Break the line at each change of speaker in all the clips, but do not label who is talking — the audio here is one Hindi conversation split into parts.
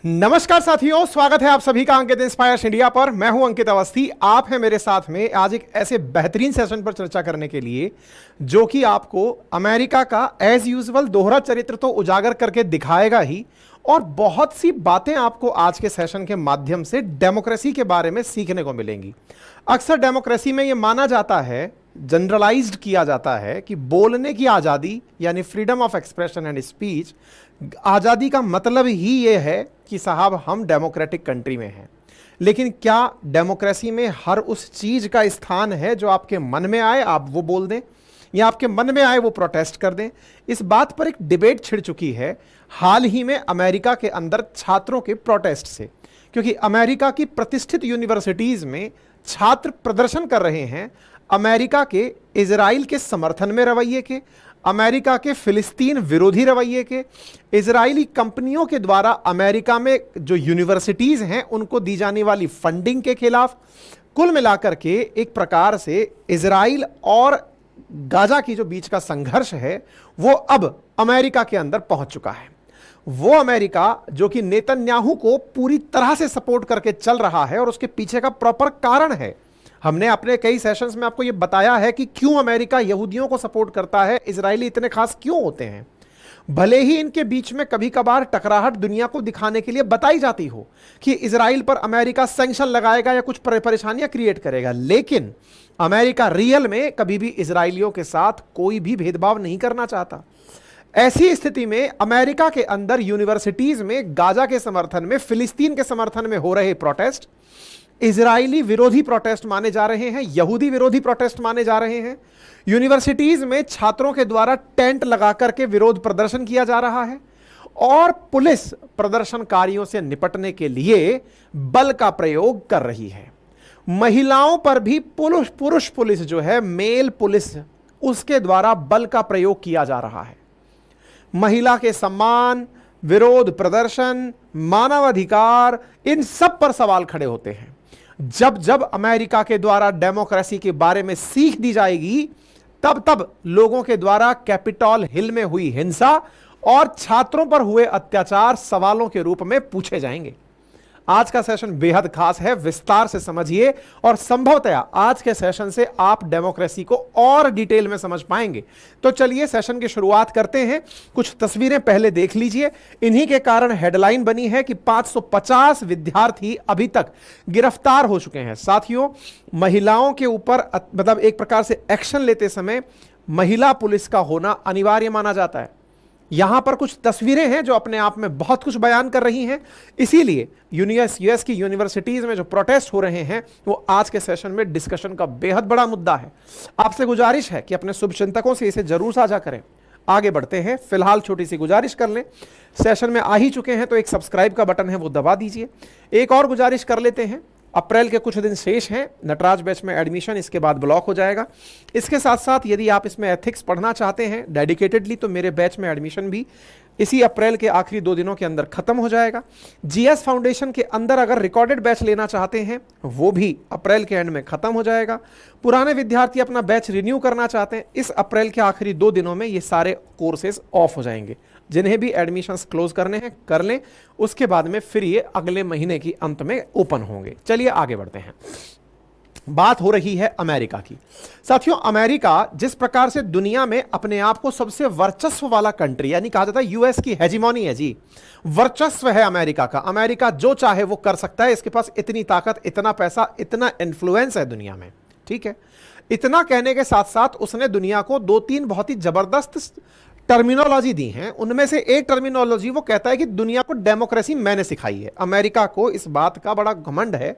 नमस्कार साथियों, स्वागत है आप सभी का अंकित इंस्पायर्स इंडिया पर। मैं हूं अंकित अवस्थी। आप हैं मेरे साथ में आज एक ऐसे बेहतरीन सेशन पर चर्चा करने के लिए जो कि आपको अमेरिका का एज यूजुअल दोहरा चरित्र तो उजागर करके दिखाएगा ही, और बहुत सी बातें आपको आज के सेशन के माध्यम से डेमोक्रेसी के बारे में सीखने को मिलेंगी। अक्सर डेमोक्रेसी में यह माना जाता है, जनरलाइज्ड किया जाता है कि बोलने की आज़ादी यानी freedom of expression and speech, आज़ादी का मतलब ही यह है कि साहब हम डेमोक्रेटिक कंट्री में हैं। लेकिन क्या डेमोक्रेसी में हर उस चीज़ का स्थान है जो आपके मन में आए आप वो बोल दें, या आपके मन में आए वो प्रोटेस्ट कर दें? इस बात पर एक डिबेट छिड़ चुकी है हाल ही में अमेरिका के अंदर छात्रों के प्रोटेस्ट से, क्योंकि अमेरिका की प्रतिष्ठित यूनिवर्सिटीज़ में छात्र प्रदर्शन कर रहे हैं अमेरिका के इजराइल के समर्थन में रवैये के, अमेरिका के फिलिस्तीन विरोधी रवैये के, इजरायली कंपनियों के द्वारा अमेरिका में जो यूनिवर्सिटीज़ हैं उनको दी जाने वाली फंडिंग के खिलाफ। कुल मिलाकर के एक प्रकार से इजराइल और गाजा की जो बीच का संघर्ष है वो अब अमेरिका के अंदर पहुंच चुका है। वो अमेरिका जो कि नेतन्याहू को पूरी तरह से सपोर्ट करके चल रहा है, और उसके पीछे का प्रॉपर कारण है। हमने अपने कई सेशंस में आपको यह बताया है कि क्यों अमेरिका यहूदियों को सपोर्ट करता है, इजरायली इतने खास क्यों होते हैं। भले ही इनके बीच में कभी कभार टकराहट दुनिया को दिखाने के लिए बताई जाती हो कि इजराइल पर अमेरिका सैंक्शन लगाएगा या कुछ परेशानियां क्रिएट करेगा, लेकिन अमेरिका रियल में कभी भी इजरायलियों के साथ कोई भी भेदभाव नहीं करना चाहता। ऐसी स्थिति में अमेरिका के अंदर यूनिवर्सिटीज में गाजा के समर्थन में, फिलिस्तीन के समर्थन में हो रहे प्रोटेस्ट इजरायली विरोधी प्रोटेस्ट माने जा रहे हैं, यहूदी विरोधी प्रोटेस्ट माने जा रहे हैं। यूनिवर्सिटीज में छात्रों के द्वारा टेंट लगाकर के विरोध प्रदर्शन किया जा रहा है, और पुलिस प्रदर्शनकारियों से निपटने के लिए बल का प्रयोग कर रही है। महिलाओं पर भी पुरुष पुलिस जो है, मेल पुलिस, उसके द्वारा बल का प्रयोग किया जा रहा है। महिला के सम्मान, विरोध प्रदर्शन, मानवाधिकार, इन सब पर सवाल खड़े होते हैं। जब जब अमेरिका के द्वारा डेमोक्रेसी के बारे में सीख दी जाएगी, तब तब लोगों के द्वारा कैपिटॉल हिल में हुई हिंसा और छात्रों पर हुए अत्याचार सवालों के रूप में पूछे जाएंगे। आज का सेशन बेहद खास है, विस्तार से समझिए, और संभवतया आज के सेशन से आप डेमोक्रेसी को और डिटेल में समझ पाएंगे। तो चलिए सेशन की शुरुआत करते हैं। कुछ तस्वीरें पहले देख लीजिए। इन्हीं के कारण हेडलाइन बनी है कि 550 विद्यार्थी अभी तक गिरफ्तार हो चुके हैं। साथियों, महिलाओं के ऊपर मतलब एक प्रकार से एक्शन लेते समय महिला पुलिस का होना अनिवार्य माना जाता है। यहां पर कुछ तस्वीरें हैं जो अपने आप में बहुत कुछ बयान कर रही हैं। इसीलिए यूएस की यूनिवर्सिटीज में जो प्रोटेस्ट हो रहे हैं वो आज के सेशन में डिस्कशन का बेहद बड़ा मुद्दा है। आपसे गुजारिश है कि अपने शुभचिंतकों से इसे जरूर साझा करें। आगे बढ़ते हैं। फिलहाल छोटी सी गुजारिश कर लें, सेशन में आ ही चुके हैं तो एक सब्सक्राइब का बटन है वो दबा दीजिए। एक और गुजारिश कर लेते हैं, अप्रैल के कुछ दिन शेष हैं, नटराज बैच में एडमिशन इसके बाद ब्लॉक हो जाएगा। इसके साथ साथ यदि आप इसमें एथिक्स पढ़ना चाहते हैं डेडिकेटेडली, तो मेरे बैच में एडमिशन भी इसी अप्रैल के आखिरी 2 दिनों के अंदर खत्म हो जाएगा। जीएस फाउंडेशन के अंदर अगर रिकॉर्डेड बैच लेना चाहते हैं वो भी अप्रैल के एंड में खत्म हो जाएगा। पुराने विद्यार्थी अपना बैच रिन्यू करना चाहते हैं, इस अप्रैल के आखिरी 2 दिनों में ये सारे कोर्सेज ऑफ हो जाएंगे। जिन्हें भी एडमिशंस क्लोज करने हैं कर लें, उसके बाद में फिर ये अगले महीने की अंत में ओपन होंगे। चलिए आगे बढ़ते हैं। बात हो रही है अमेरिका की। साथियों, अमेरिका जिस प्रकार से दुनिया में अपने आप को सबसे वर्चस्व वाला कंट्री, यानी कहा जाता है यूएस की हेजिमोनी है जी, वर्चस्व है अमेरिका का। अमेरिका जो चाहे वो कर सकता है, इसके पास इतनी ताकत, इतना पैसा, इतना इन्फ्लुएंस है दुनिया में। ठीक है, इतना कहने के साथ साथ उसने दुनिया को 2-3 बहुत ही जबरदस्त टर्मिनोलॉजी दी हैं। उनमें से एक टर्मिनोलॉजी वो कहता है कि दुनिया को डेमोक्रेसी मैंने सिखाई है। अमेरिका को इस बात का बड़ा घमंड है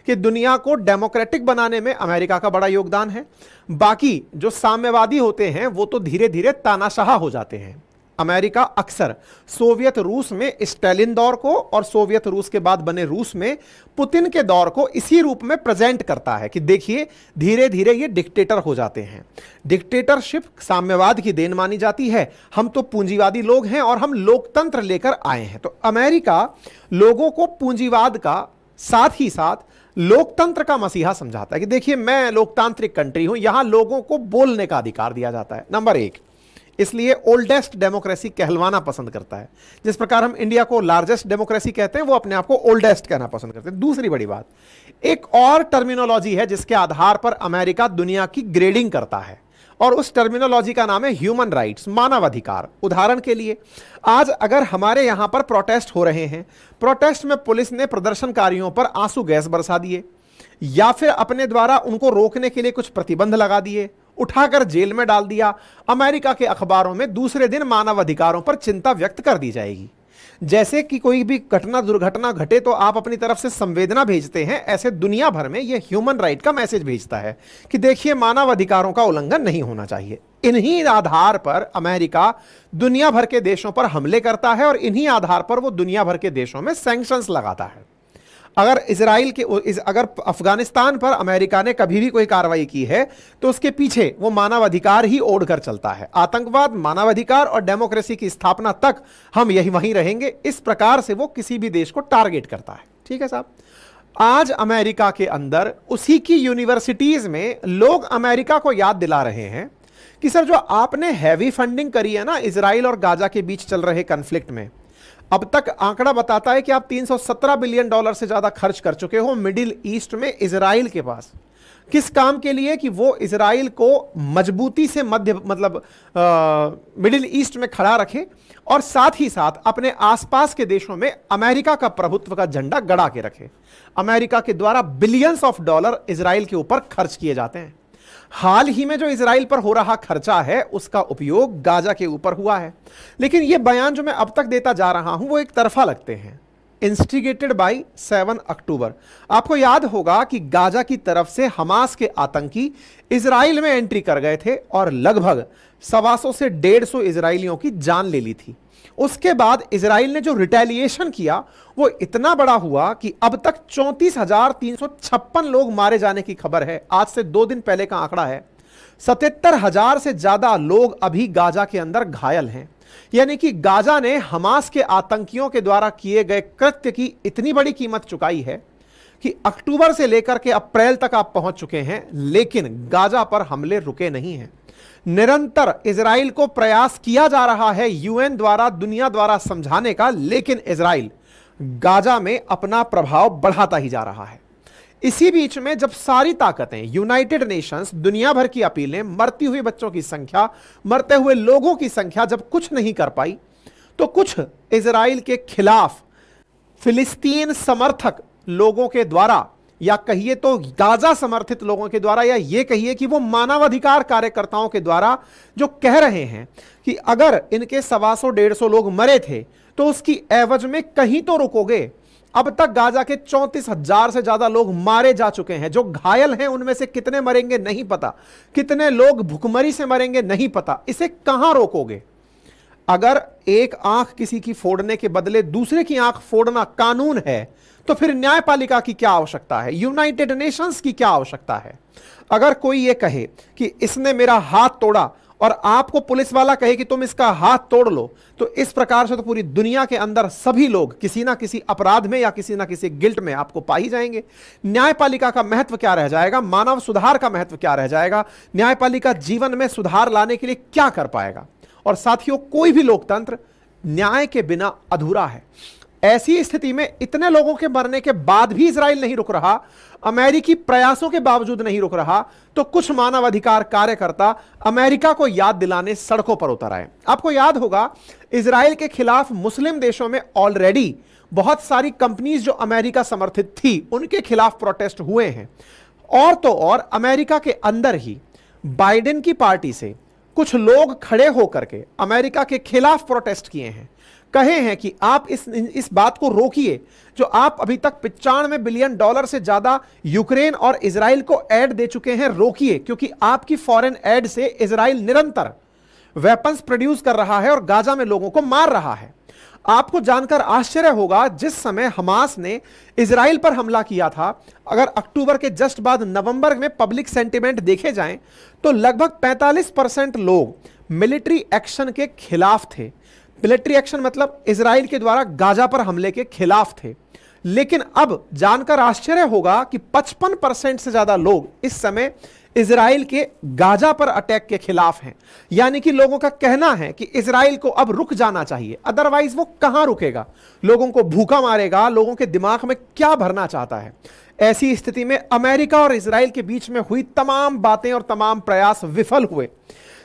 कि दुनिया को डेमोक्रेटिक बनाने में अमेरिका का बड़ा योगदान है। बाकी जो साम्यवादी होते हैं वो तो धीरे धीरे तानाशाह हो जाते हैं। अमेरिका अक्सर सोवियत रूस में स्टालिन दौर को और सोवियत रूस के बाद बने रूस में पुतिन के दौर को इसी रूप में प्रेजेंट करता है कि देखिए धीरे धीरे ये डिक्टेटर हो जाते हैं। डिक्टेटरशिप साम्यवाद की देन मानी जाती है। हम तो पूंजीवादी लोग हैं और हम लोकतंत्र लेकर आए हैं। तो अमेरिका लोगों को पूंजीवाद का साथ ही साथ लोकतंत्र का मसीहा समझाता है कि देखिए मैं लोकतांत्रिक कंट्री हूं, यहां लोगों को बोलने का अधिकार दिया जाता है। नंबर 1, इसलिए ओल्डेस्ट डेमोक्रेसी कहलवाना पसंद करता है। जिस प्रकार हम इंडिया को लार्जेस्ट डेमोक्रेसी कहते हैं, वो अपने आप को ओल्डेस्ट कहना पसंद करते हैं। दूसरी बड़ी बात, एक और टर्मिनोलॉजी है जिसके आधार पर अमेरिका दुनिया की ग्रेडिंग करता है, और उस टर्मिनोलॉजी का नाम है ह्यूमन राइट्स, मानवाधिकार। उदाहरण के लिए, आज अगर हमारे यहां पर प्रोटेस्ट हो रहे हैं, प्रोटेस्ट में पुलिस ने प्रदर्शनकारियों पर आंसू गैस बरसा दिए, या फिर अपने द्वारा उनको रोकने के लिए कुछ प्रतिबंध लगा दिए, उठाकर जेल में डाल दिया, अमेरिका के अखबारों में दूसरे दिन मानवाधिकारों पर चिंता व्यक्त कर दी जाएगी। जैसे कि कोई भी घटना दुर्घटना घटे तो आप अपनी तरफ से संवेदना भेजते हैं, ऐसे दुनिया भर में यह ह्यूमन राइट का मैसेज भेजता है कि देखिए मानवाधिकारों का उल्लंघन नहीं होना चाहिए। इन्हीं आधार पर अमेरिका दुनिया भर के देशों पर हमले करता है और इन्हीं आधार पर वो दुनिया भर के देशों में सैंक्शंस लगाता है। अगर अगर अफगानिस्तान पर अमेरिका ने कभी भी कोई कार्रवाई की है तो उसके पीछे वो मानवाधिकार ही ओढ़ कर चलता है। आतंकवाद, मानवाधिकार और डेमोक्रेसी की स्थापना तक हम वहीं रहेंगे, इस प्रकार से वो किसी भी देश को टारगेट करता है। ठीक है साहब, आज अमेरिका के अंदर उसी की यूनिवर्सिटीज में लोग अमेरिका को याद दिला रहे हैं कि सर जो आपने हैवी फंडिंग करी है ना इजराइल और गाजा के बीच चल रहे कन्फ्लिक्ट में, अब तक आंकड़ा बताता है कि आप $317 बिलियन से ज्यादा खर्च कर चुके हो मिडिल ईस्ट में इजराइल के पास। किस काम के लिए? कि वो इजराइल को मजबूती से मिडिल ईस्ट में खड़ा रखे और साथ ही साथ अपने आसपास के देशों में अमेरिका का प्रभुत्व का झंडा गड़ा के रखे। अमेरिका के द्वारा बिलियंस ऑफ डॉलर इजराइल के ऊपर खर्च किए जाते हैं। हाल ही में जो इजराइल पर हो रहा खर्चा है उसका उपयोग गाजा के ऊपर हुआ है। लेकिन यह बयान जो मैं अब तक देता जा रहा हूं वो एक तरफा लगते हैं। इंस्टिगेटेड बाय 7 अक्टूबर, आपको याद होगा कि गाजा की तरफ से हमास के आतंकी इजराइल में एंट्री कर गए थे और लगभग 125 से 150 इजरायलियों की जान ले ली थी। उसके बाद इजराइल ने जो रिटेलिएशन किया वो इतना बड़ा हुआ कि अब तक 34,356 लोग मारे जाने की खबर है। आज से 2 दिन पहले का आंकड़ा है। 77,000 से ज्यादा लोग अभी गाजा के अंदर घायल हैं। यानी कि गाजा ने हमास के आतंकियों के द्वारा किए गए कृत्य की इतनी बड़ी कीमत चुकाई है कि अक्टूबर से लेकर के अप्रैल तक आप पहुंच चुके हैं, लेकिन गाजा पर हमले रुके नहीं हैं। निरंतर इजराइल को प्रयास किया जा रहा है यूएन द्वारा, दुनिया द्वारा समझाने का, लेकिन इजराइल गाजा में अपना प्रभाव बढ़ाता ही जा रहा है। इसी बीच में जब सारी ताकतें, यूनाइटेड नेशंस, दुनिया भर की अपीलें, मरती हुई बच्चों की संख्या, मरते हुए लोगों की संख्या जब कुछ नहीं कर पाई, तो कुछ इजराइल के खिलाफ फिलिस्तीन समर्थक लोगों के द्वारा, या कहिए तो गाजा समर्थित लोगों के द्वारा, या ये कहिए कि वो मानवाधिकार कार्यकर्ताओं के द्वारा जो कह रहे हैं कि अगर इनके 125-150 लोग मरे थे तो उसकी एवज में कहीं तो रुकोगे। अब तक गाजा के 34,000 से ज्यादा लोग मारे जा चुके हैं। जो घायल हैं उनमें से कितने मरेंगे नहीं पता, कितने लोग भुखमरी से मरेंगे नहीं पता। इसे कहां रोकोगे? अगर एक आंख किसी की फोड़ने के बदले दूसरे की आंख फोड़ना कानून है तो फिर न्यायपालिका की क्या आवश्यकता है? यूनाइटेड नेशंस की क्या आवश्यकता है? अगर कोई ये कहे कि इसने मेरा हाथ तोड़ा और आपको पुलिस वाला कहे कि तुम इसका हाथ तोड़ लो, तो इस प्रकार से तो पूरी दुनिया के अंदर सभी लोग किसी ना किसी अपराध में या किसी ना किसी गिल्ट में आपको पा ही जाएंगे। न्यायपालिका का महत्व क्या रह जाएगा? मानव सुधार का महत्व क्या रह जाएगा? न्यायपालिका जीवन में सुधार लाने के लिए क्या कर पाएगा? और साथियों, कोई भी लोकतंत्र न्याय के बिना अधूरा है। ऐसी स्थिति में इतने लोगों के मरने के बाद भी इजराइल नहीं रुक रहा, अमेरिकी प्रयासों के बावजूद नहीं रुक रहा, तो कुछ मानवाधिकार कार्यकर्ता अमेरिका को याद दिलाने सड़कों पर उतर आए। आपको याद होगा इजराइल के खिलाफ मुस्लिम देशों में ऑलरेडी बहुत सारी कंपनीज जो अमेरिका समर्थित थी उनके खिलाफ प्रोटेस्ट हुए हैं। और तो और अमेरिका के अंदर ही बाइडेन की पार्टी से कुछ लोग खड़े होकर के अमेरिका के खिलाफ प्रोटेस्ट किए हैं, कहे हैं कि आप इस बात को रोकिए जो आप अभी तक $95 बिलियन से ज्यादा यूक्रेन और इजराइल को एड दे चुके हैं, रोकिए, क्योंकि आपकी फॉरेन एड से इजराइल निरंतर वेपन्स प्रोड्यूस कर रहा है और गाजा में लोगों को मार रहा है। आपको जानकर आश्चर्य होगा, जिस समय हमास ने इजराइल पर हमला किया था, अगर अक्टूबर के जस्ट बाद नवंबर में पब्लिक सेंटिमेंट देखे जाएं तो लगभग 45% लोग मिलिट्री एक्शन के खिलाफ थे। मिलिट्री एक्शन मतलब इजराइल के द्वारा गाजा पर हमले के खिलाफ थे। लेकिन अब जानकर आश्चर्य होगा कि 55% से ज्यादा लोग इस समय इजराइल के गाजा पर अटैक के खिलाफ हैं। यानी कि लोगों का कहना है कि इजराइल को अब रुक जाना चाहिए, अदरवाइज वो कहां रुकेगा, लोगों को भूखा मारेगा, लोगों के दिमाग में क्या भरना चाहता है। ऐसी स्थिति में अमेरिका और इजराइल के बीच में हुई तमाम बातें और तमाम प्रयास विफल हुए।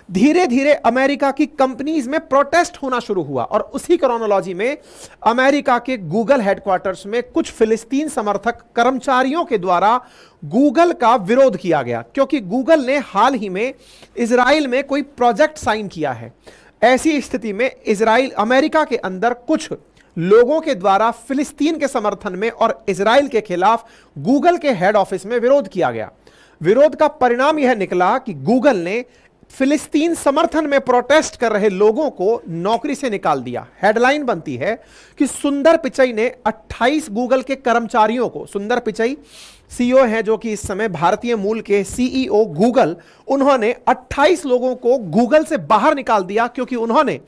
धीरे धीरे अमेरिका की कंपनीज में प्रोटेस्ट होना शुरू हुआ और उसी क्रोनोलॉजी में अमेरिका के गूगल हेडक्वार्टर्स में कुछ फिलिस्तीन समर्थक कर्मचारियों के द्वारा गूगल का विरोध किया गया, क्योंकि गूगल ने हाल ही में इजराइल में कोई प्रोजेक्ट साइन किया है। ऐसी स्थिति में इजराइल अमेरिका के अंदर कुछ लोगों के द्वारा फिलिस्तीन के समर्थन में और इजराइल के खिलाफ गूगल के हेड ऑफिस में विरोध किया गया। विरोध का परिणाम यह निकला कि गूगल ने फिलिस्तीन समर्थन में प्रोटेस्ट कर रहे लोगों को नौकरी से निकाल दिया। हेडलाइन बनती है कि सुंदर पिचई ने 28 गूगल के कर्मचारियों को, सुंदर पिचई सीईओ हैं जो कि इस समय भारतीय मूल के सीईओ गूगल, उन्होंने 28 लोगों को गूगल से बाहर निकाल दिया क्योंकि उन्होंने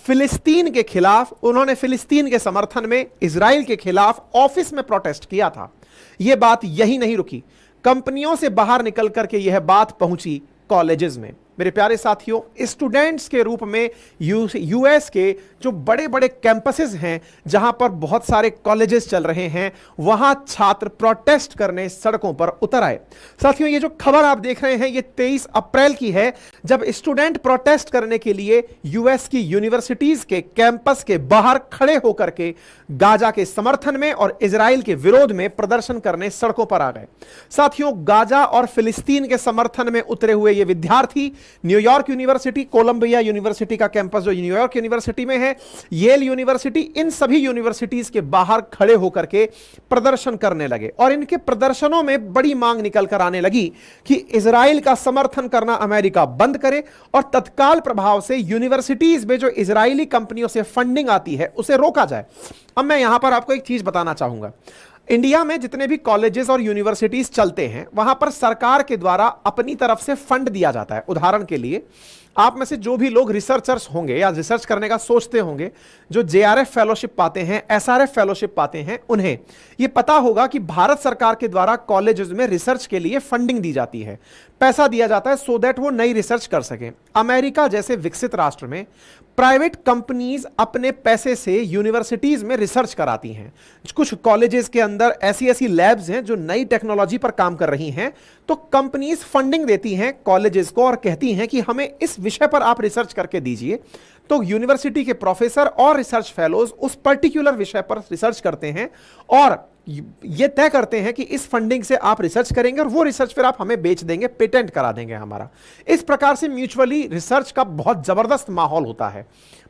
फिलिस्तीन के खिलाफ, उन्होंने फिलिस्तीन के समर्थन में इजराइल के खिलाफ ऑफिस में प्रोटेस्ट किया था। यह बात यही नहीं रुकी, कंपनियों से बाहर निकल करके यह बात पहुंची कॉलेजेस में। मेरे प्यारे साथियों, स्टूडेंट्स के रूप में यूएस के जो बड़े बड़े कैंपसेस हैं जहां पर बहुत सारे कॉलेजेस चल रहे हैं, वहां छात्र प्रोटेस्ट करने सड़कों पर उतर आए। साथियों, ये जो खबर आप देख रहे हैं ये 23 अप्रैल की है, जब स्टूडेंट प्रोटेस्ट करने के लिए यूएस की यूनिवर्सिटीज के कैंपस के बाहर खड़े होकर के गाजा के समर्थन में और इजराइल के विरोध में प्रदर्शन करने सड़कों पर आ गए। साथियों, गाजा और फिलिस्तीन के समर्थन में उतरे हुए ये विद्यार्थी न्यूयॉर्क यूनिवर्सिटी, कोलंबिया यूनिवर्सिटी का कैंपस जो न्यूयॉर्क यूनिवर्सिटी में है, येल यूनिवर्सिटी, इन सभी यूनिवर्सिटीज के बाहर खड़े होकर के प्रदर्शन करने लगे और इनके प्रदर्शनों में बड़ी मांग निकल कर आने लगी कि इजराइल का समर्थन करना अमेरिका बंद करे और तत्काल प्रभाव से यूनिवर्सिटीज में जो इजरायली कंपनियों से फंडिंग आती है उसे रोका जाए। अब मैं यहां पर आपको एक चीज बताना चाहूंगा, इंडिया में जितने भी कॉलेजेस और यूनिवर्सिटीज चलते हैं वहां पर सरकार के द्वारा अपनी तरफ से फंड दिया जाता है। उदाहरण के लिए, आप में से जो भी लोग रिसर्चर्स होंगे या रिसर्च करने का सोचते होंगे, जो जेआरएफ फेलोशिप पाते हैं, एसआरएफ फेलोशिप पाते हैं, उन्हें यह पता होगा कि भारत सरकार के द्वारा कॉलेजेस में रिसर्च के लिए फंडिंग दी जाती है, पैसा दिया जाता है सो दैट वो नई रिसर्च कर सकें। अमेरिका जैसे विकसित राष्ट्र में प्राइवेट कंपनीज अपने पैसे से यूनिवर्सिटीज में रिसर्च कराती हैं। कुछ कॉलेजेस के अंदर ऐसी ऐसी लैब्स हैं जो नई टेक्नोलॉजी पर काम कर रही हैं, तो कंपनीज फंडिंग देती हैं कॉलेजेस को और कहती हैं कि हमें इस विषय पर आप रिसर्च करके दीजिए। तो यूनिवर्सिटी के प्रोफेसर और रिसर्च फेलोज उस पर्टिकुलर विषय पर रिसर्च करते हैं और ये तय करते हैं कि इस फंडिंग से आप रिसर्च करेंगे और वो रिसर्च फिर आप हमें बेच देंगे, पेटेंट करा देंगे हमारा। इस प्रकार से म्यूचुअली रिसर्च का बहुत जबरदस्त माहौल होता है।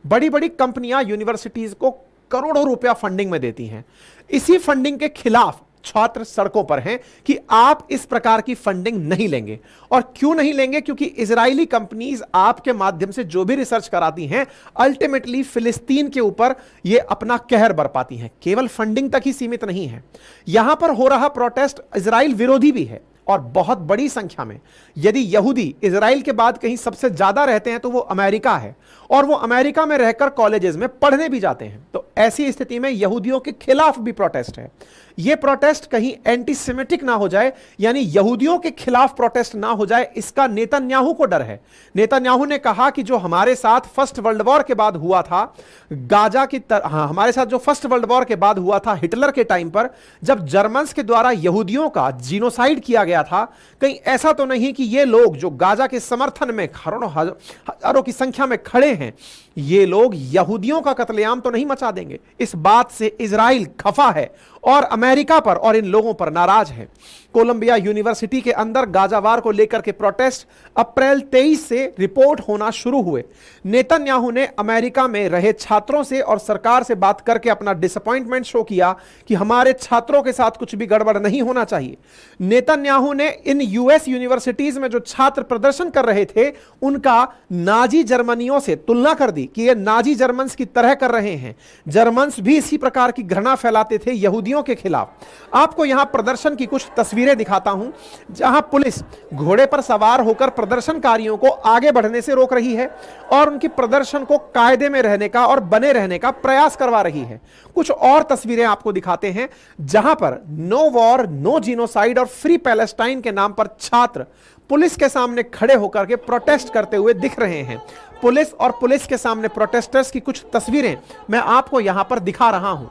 बड़ी बड़ी कंपनियां यूनिवर्सिटीज को करोड़ों रुपया फंडिंग में देती हैं। इसी फंडिंग के खिलाफ छात्र सड़कों पर हैं कि आप इस प्रकार की फंडिंग नहीं लेंगे। और क्यों नहीं लेंगे? क्योंकि इजरायली कंपनीज आपके माध्यम से जो भी रिसर्च कराती हैं, अल्टीमेटली फिलिस्तीन के ऊपर ये अपना कहर बरपाती हैं। केवल फंडिंग तक ही सीमित नहीं है, यहां पर हो रहा प्रोटेस्ट इजराइल विरोधी भी है और बहुत बड़ी संख्या में। यदि यहूदी इजराइल के बाद कहीं सबसे ज्यादा रहते हैं तो वो अमेरिका है और वो अमेरिका में रहकर कॉलेजेस में पढ़ने भी जाते हैं। तो ऐसी स्थिति में यहूदियों के खिलाफ भी प्रोटेस्ट है। यह प्रोटेस्ट कहीं एंटीसेमिटिक ना हो जाए, यानी यहूदियों के खिलाफ प्रोटेस्ट ना हो जाए, इसका नेतन्याहू को डर है। नेतन्याहू ने कहा कि जो हमारे साथ फर्स्ट वर्ल्ड वॉर के बाद हुआ था, गाजा की हमारे साथ जो फर्स्ट वर्ल्ड वॉर के बाद हुआ था हिटलर के टाइम पर, जब जर्मन्स के द्वारा यहूदियों का जीनोसाइड किया गया था, कहीं ऐसा तो नहीं कि ये लोग जो गाजा के समर्थन में हजारों की संख्या में खड़े हैं, ये लोग यहूदियों का कत्लेआम तो नहीं मचा देंगे। इस बात से इजराइल खफा है और अमेरिका पर और इन लोगों पर नाराज है। कोलंबिया यूनिवर्सिटी के अंदर गाजावार को लेकर के प्रोटेस्ट अप्रैल 23 से रिपोर्ट होना शुरू हुए। नेतन्याहू ने अमेरिका में रहे छात्रों से और सरकार से बात करके अपना डिसअपॉइंटमेंट शो किया कि हमारे छात्रों के साथ कुछ भी गड़बड़ नहीं होना चाहिए। नेतन्याहू ने इन यूएस यूनिवर्सिटीज में जो छात्र प्रदर्शन कर रहे थे उनका नाजी जर्मनियों से तुलना कर दी कि ये नाजी जर्मन्स की तरह कर रहे हैं। जर्मन्स भी इसी प्रकार की घृणा फैलाते थे यहूदियों के खिलाफ। आपको यहां प्रदर्शन की कुछ तस्वीरें दिखाता हूं, जहां पुलिस घोड़े पर सवार होकर प्रदर्शनकारियों को आगे बढ़ने से रोक रही है और उनकी प्रदर्शन को कायदे में रहने का और बने रहने का प्रयास करवा रही है। कुछ और तस्वीरें आपको दिखाते हैं, जहां पर नो वॉर, नो जीनोसाइड और फ्री पैलेस्टाइन के नाम पर छात्र पुलिस के सामने खड़े होकर के प्रोटेस्ट करते हुए दिख रहे हैं। पुलिस और पुलिस के सामने प्रोटेस्टर्स की कुछ तस्वीरें मैं आपको यहां पर दिखा रहा हूं।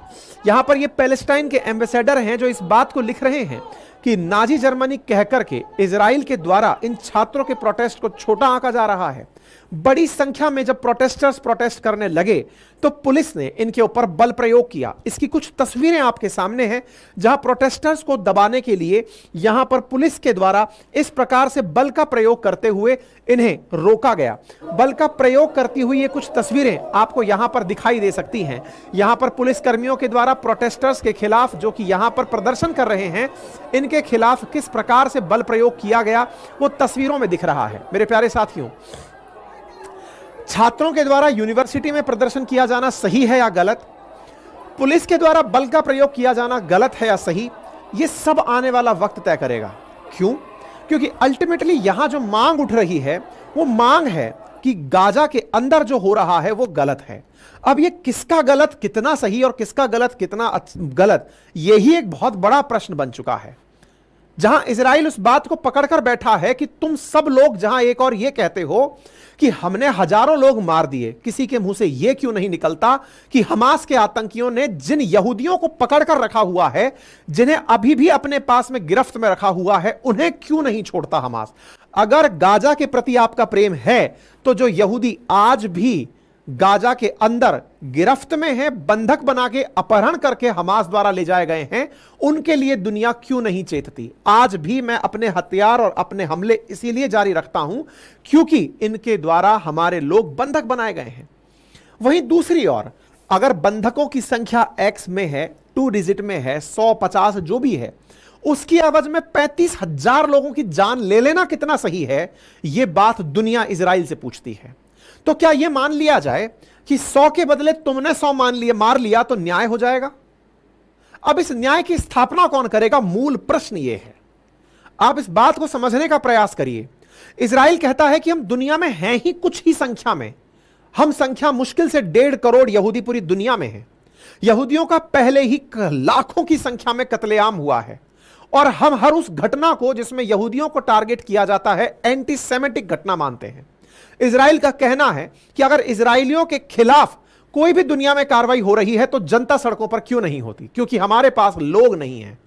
यहां पर ये पैलेस्टाइन के एम्बेसडर हैं जो इस बात को लिख रहे हैं कि नाजी जर्मनी कहकर के इजराइल के द्वारा इन छात्रों के प्रोटेस्ट को छोटा आंका जा रहा है। बड़ी संख्या में जब प्रोटेस्टर्स प्रोटेस्ट करने लगे तो पुलिस ने इनके ऊपर बल प्रयोग किया। इसकी कुछ तस्वीरें आपके सामने हैं, जहां प्रोटेस्टर्स को दबाने के लिए यहां पर पुलिस के द्वारा इस प्रकार से बल का प्रयोग करते हुए इन्हें रोका गया। बल का प्रयोग करती हुई ये कुछ तस्वीरें आपको यहां पर दिखाई दे सकती हैं। यहां पर पुलिस कर्मियों के द्वारा प्रोटेस्टर्स के खिलाफ, जो कि यहां पर प्रदर्शन कर रहे हैं, इनके खिलाफ किस प्रकार से बल प्रयोग किया गया वो तस्वीरों में दिख रहा है। मेरे प्यारे साथियों, छात्रों के द्वारा यूनिवर्सिटी में प्रदर्शन किया जाना सही है या गलत, पुलिस के द्वारा बल का प्रयोग किया जाना गलत है या सही, यह सब आने वाला वक्त तय करेगा। क्यों? क्योंकि अल्टीमेटली यहां जो मांग उठ रही है वो मांग है कि गाजा के अंदर जो हो रहा है वो गलत है। अब ये किसका गलत कितना सही और किसका गलत कितना गलत, यही एक बहुत बड़ा प्रश्न बन चुका है। जहां इजराइल उस बात को पकड़कर बैठा है कि तुम सब लोग जहां एक और ये कहते हो कि हमने हजारों लोग मार दिए, किसी के मुंह से यह क्यों नहीं निकलता कि हमास के आतंकियों ने जिन यहूदियों को पकड़कर रखा हुआ है, जिन्हें अभी भी अपने पास में गिरफ्त में रखा हुआ है, उन्हें क्यों नहीं छोड़ता हमास? अगर गाजा के प्रति आपका प्रेम है तो जो यहूदी आज भी गाजा के अंदर गिरफ्त में हैं, बंधक बना के अपहरण करके हमास द्वारा ले जाए गए हैं, उनके लिए दुनिया क्यों नहीं चेतती? आज भी मैं अपने हथियार और अपने हमले इसीलिए जारी रखता हूं क्योंकि इनके द्वारा हमारे लोग बंधक बनाए गए हैं। वहीं दूसरी ओर अगर बंधकों की संख्या X में है, 2 डिजिट में है, 100, 50 जो भी है, उसकी एवज में 35,000 लोगों की जान ले लेना कितना सही है? यह बात दुनिया इजराइल से पूछती है। तो क्या यह मान लिया जाए कि 100 के बदले तुमने 100 मार लिया तो न्याय हो जाएगा? अब इस न्याय की स्थापना कौन करेगा? मूल प्रश्न यह है। आप इस बात को समझने का प्रयास करिए। इजराइल कहता है कि हम दुनिया में हैं ही कुछ ही संख्या में, हम संख्या मुश्किल से 1.5 करोड़ यहूदी पूरी दुनिया में है। यहूदियों का पहले ही लाखों की संख्या में कत्लेआम हुआ है और हम हर उस घटना को जिसमें यहूदियों को टारगेट किया जाता है एंटीसेमेटिक घटना मानते हैं। इजराइल का कहना है कि अगर इजराइलियों के खिलाफ कोई भी दुनिया में कार्रवाई हो रही है तो जनता सड़कों पर क्यों नहीं होती? क्योंकि हमारे पास लोग नहीं हैं,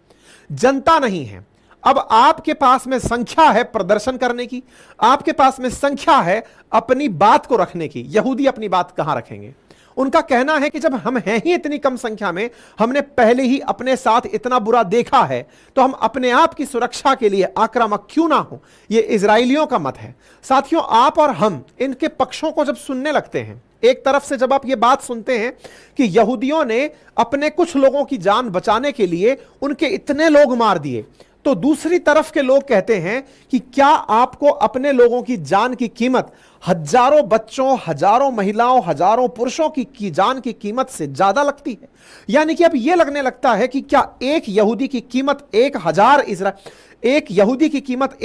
जनता नहीं है। अब आपके पास में संख्या है प्रदर्शन करने की, आपके पास में संख्या है अपनी बात को रखने की। यहूदी अपनी बात कहां रखेंगे? उनका कहना है कि जब हम हैं ही इतनी कम संख्या में, हमने पहले ही अपने साथ इतना बुरा देखा है, तो हम अपने आप की सुरक्षा के लिए आक्रामक क्यों ना हो? यह इजराइलियों का मत है। साथियों, आप और हम इनके पक्षों को जब सुनने लगते हैं, एक तरफ से जब आप यह बात सुनते हैं कि यहूदियों ने अपने कुछ लोगों की जान बचाने के लिए उनके इतने लोग मार दिए, तो दूसरी तरफ के लोग कहते हैं कि क्या आपको अपने लोगों की जान की कीमत हजारों बच्चों, हजारों महिलाओं, हजारों पुरुषों की जान की कीमत से ज्यादा लगती है? यानी कि अब यह लगने लगता है कि क्या एक यहूदी की कीमत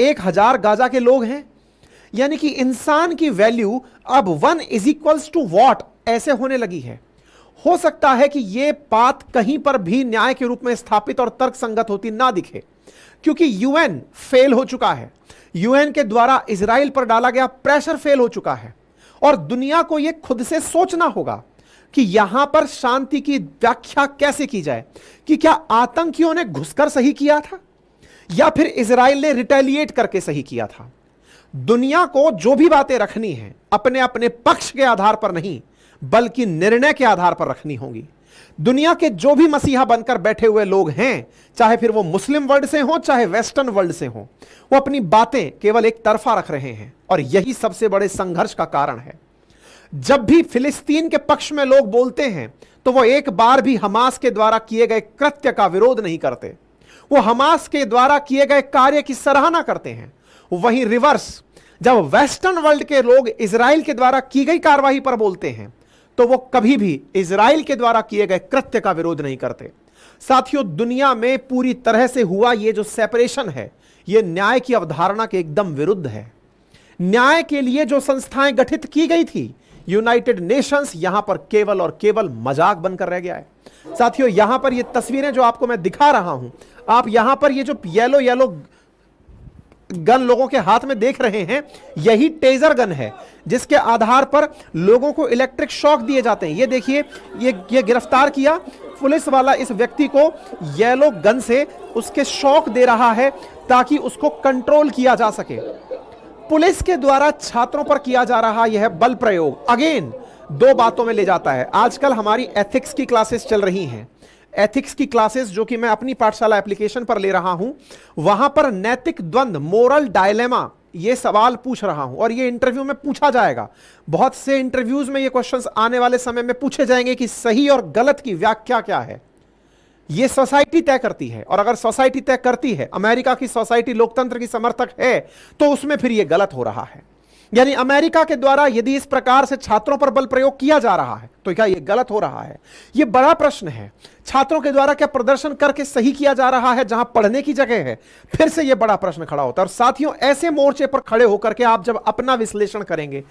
1,000 गाजा के लोग हैं? यानी कि इंसान की वैल्यू अब 1 = what ऐसे होने लगी है। हो सकता है कि यह बात कहीं पर भी न्याय के रूप में स्थापित और तर्कसंगत होती ना दिखे, क्योंकि यूएन फेल हो चुका है। यूएन के द्वारा इजराइल पर डाला गया प्रेशर फेल हो चुका है और दुनिया को यह खुद से सोचना होगा कि यहां पर शांति की व्याख्या कैसे की जाए, कि क्या आतंकियों ने घुसकर सही किया था या फिर इजराइल ने रिटेलिएट करके सही किया था? दुनिया को जो भी बातें रखनी है अपने अपने पक्ष के आधार पर नहीं, बल्कि निर्णय के आधार पर रखनी होगी। दुनिया के जो भी मसीहा बनकर बैठे हुए लोग हैं, चाहे फिर वो मुस्लिम वर्ल्ड से हो चाहे वेस्टर्न वर्ल्ड से हो, वो अपनी बातें केवल एक तरफा रख रहे हैं और यही सबसे बड़े संघर्ष का कारण है। जब भी फिलिस्तीन के पक्ष में लोग बोलते हैं तो वो एक बार भी हमास के द्वारा किए गए कृत्य का विरोध नहीं करते, वो हमास के द्वारा किए गए कार्य की सराहना करते हैं। वहीं रिवर्स, जब वेस्टर्न वर्ल्ड के लोग इजराइल के द्वारा की गई कार्रवाई पर बोलते हैं तो वो कभी भी इजराइल के द्वारा किए गए कृत्य का विरोध नहीं करते। साथियों, दुनिया में पूरी तरह से हुआ ये जो सेपरेशन है, ये न्याय की अवधारणा के एकदम विरुद्ध है। न्याय के लिए जो संस्थाएं गठित की गई थी, यूनाइटेड नेशंस, यहां पर केवल और केवल मजाक बनकर रह गया है। साथियों, यहां पर ये तस्वीरें जो आपको मैं दिखा रहा हूं, आप यहां पर ये जो येलो येलो गन लोगों के हाथ में देख रहे हैं, यही टेजर गन है जिसके आधार पर लोगों को इलेक्ट्रिक शॉक दिए जाते हैं। ये देखिए, ये गिरफ्तार किया पुलिस वाला इस व्यक्ति को येलो गन से उसके शॉक दे रहा है ताकि उसको कंट्रोल किया जा सके। पुलिस के द्वारा छात्रों पर किया जा रहा यह बल प्रयोग अगेन दो बातों में ले जाता है। आजकल हमारी एथिक्स की क्लासेस चल रही हैं। एथिक्स की क्लासेस जो कि मैं अपनी पाठशाला एप्लीकेशन पर ले रहा हूं, वहां पर नैतिक द्वंद्व, मोरल डायलेमा, ये सवाल पूछ रहा हूं और ये इंटरव्यू में पूछा जाएगा। बहुत से इंटरव्यूज में ये क्वेश्चंस आने वाले समय में पूछे जाएंगे कि सही और गलत की व्याख्या क्या है। ये सोसाइटी तय करती है, और अगर सोसाइटी तय करती है, अमेरिका की सोसाइटी लोकतंत्र की समर्थक है, तो उसमें फिर ये गलत हो रहा है। यानी अमेरिका के द्वारा यदि इस प्रकार से छात्रों पर बल प्रयोग किया जा रहा है तो क्या यह गलत हो रहा है? यह बड़ा प्रश्न है। छात्रों के द्वारा क्या प्रदर्शन करके सही किया जा रहा है जहां पढ़ने की जगह है? फिर से यह बड़ा प्रश्न खड़ा होता है। और साथियों, ऐसे मोर्चे पर खड़े होकर के आप जब अपना विश्लेषण करेंगे,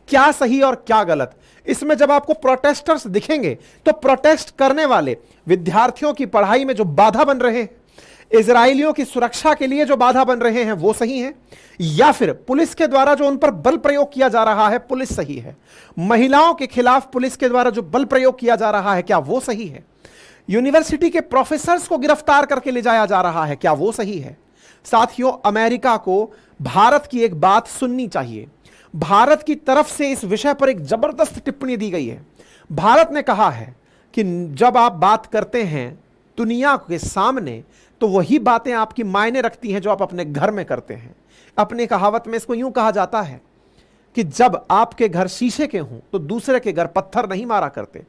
क्या सही और क्या गलत, इसमें जब आपको प्रोटेस्टर्स दिखेंगे तो प्रोटेस्ट करने वाले विद्यार्थियों की पढ़ाई में जो बाधा बन रहे हैं, इजरायलियों की सुरक्षा के लिए जो बाधा बन रहे हैं, वो सही है, या फिर पुलिस के द्वारा जो उन पर बल प्रयोग किया जा रहा है, पुलिस सही है? महिलाओं के खिलाफ पुलिस के द्वारा जो बल प्रयोग किया जा रहा है, क्या वो सही है? यूनिवर्सिटी के प्रोफेसर्स को गिरफ्तार करके ले जाया जा रहा है, क्या वो सही है? साथियों, अमेरिका को भारत की एक बात सुननी चाहिए। भारत की तरफ से इस विषय पर एक जबरदस्त टिप्पणी दी गई है। भारत ने कहा है कि जब आप बात करते हैं दुनिया के सामने, तो वही बातें आपकी मायने रखती हैं जो आप अपने घर में करते हैं। अपनी कहावत में इसको यूं कहा जाता है कि जब आपके घर शीशे के हों तो दूसरे के घर पत्थर नहीं मारा करते।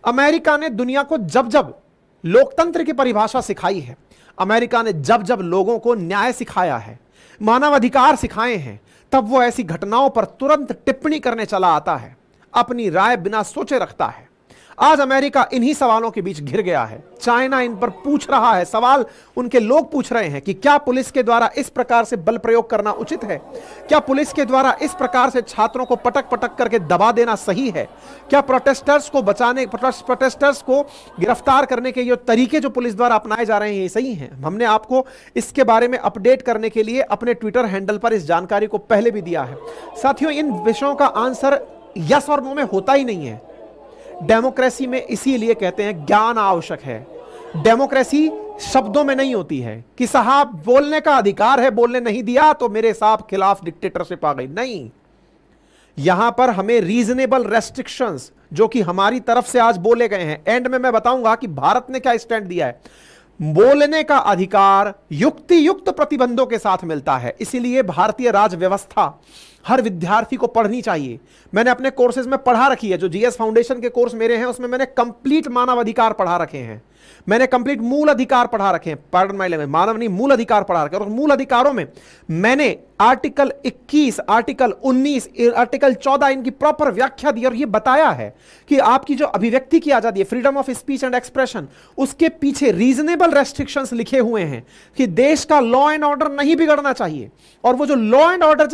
अमेरिका ने दुनिया को जब जब लोकतंत्र की परिभाषा सिखाई है, अमेरिका ने जब जब लोगों को न्याय सिखाया है, मानवाधिकार सिखाए हैं, तब वो ऐसी घटनाओं पर तुरंत टिप्पणी करने चला आता है, अपनी राय बिना सोचे रखता है। आज अमेरिका इन्हीं सवालों के बीच घिर गया है। चाइना इन पर पूछ रहा है सवाल, उनके लोग पूछ रहे हैं कि क्या पुलिस के द्वारा इस प्रकार से बल प्रयोग करना उचित है? क्या पुलिस के द्वारा इस प्रकार से छात्रों को पटक पटक करके दबा देना सही है? क्या प्रोटेस्टर्स को बचाने, प्रोटेस्टर्स को गिरफ्तार करने के ये तरीके जो पुलिस द्वारा अपनाए जा रहे हैं, ये सही हैं? हमने आपको इसके बारे में अपडेट करने के लिए अपने ट्विटर हैंडल पर इस जानकारी को पहले भी दिया है। साथियों, इन विषयों का आंसर यस और नो में होता ही नहीं है। डेमोक्रेसी में इसीलिए कहते हैं ज्ञान आवश्यक है। डेमोक्रेसी शब्दों में नहीं होती है कि साहब बोलने का अधिकार है, बोलने नहीं दिया तो मेरे साहब खिलाफ डिक्टेटरशिप आ गई। नहीं, यहां पर हमें रीजनेबल रेस्ट्रिक्शंस जो कि हमारी तरफ से आज बोले गए हैं, एंड में मैं बताऊंगा कि भारत ने क्या स्टैंड दिया है। बोलने का अधिकार युक्ति युक्त प्रतिबंधों के साथ मिलता है। इसीलिए भारतीय राज व्यवस्था हर विद्यार्थी को पढ़नी चाहिए। मैंने अपने कोर्सेज में पढ़ा रखी है, जो जीएस फाउंडेशन के कोर्स मेरे हैं उसमें मैंने कंप्लीट मानव अधिकार पढ़ा रखे हैं, मैंने कंप्लीट मूल अधिकार पढ़ा रखे हैं, पार्डन माय लैंग्वेज, मानव नहीं मूल अधिकार पढ़ा रखे हैं। और मूल अधिकारों में मैंने आर्टिकल 21, आर्टिकल 19, आर्टिकल 14 इनकी प्रॉपर व्याख्या दी और यह बताया है कि आपकी जो अभिव्यक्ति की आजादी है, freedom of speech and expression, उसके पीछे रीजनेबल रेस्ट्रिक्शंस लिखे हुए हैं कि देश का लॉ एंड ऑर्डर नहीं बिगड़ना चाहिए। और वो जो लॉ एंड ऑर्डर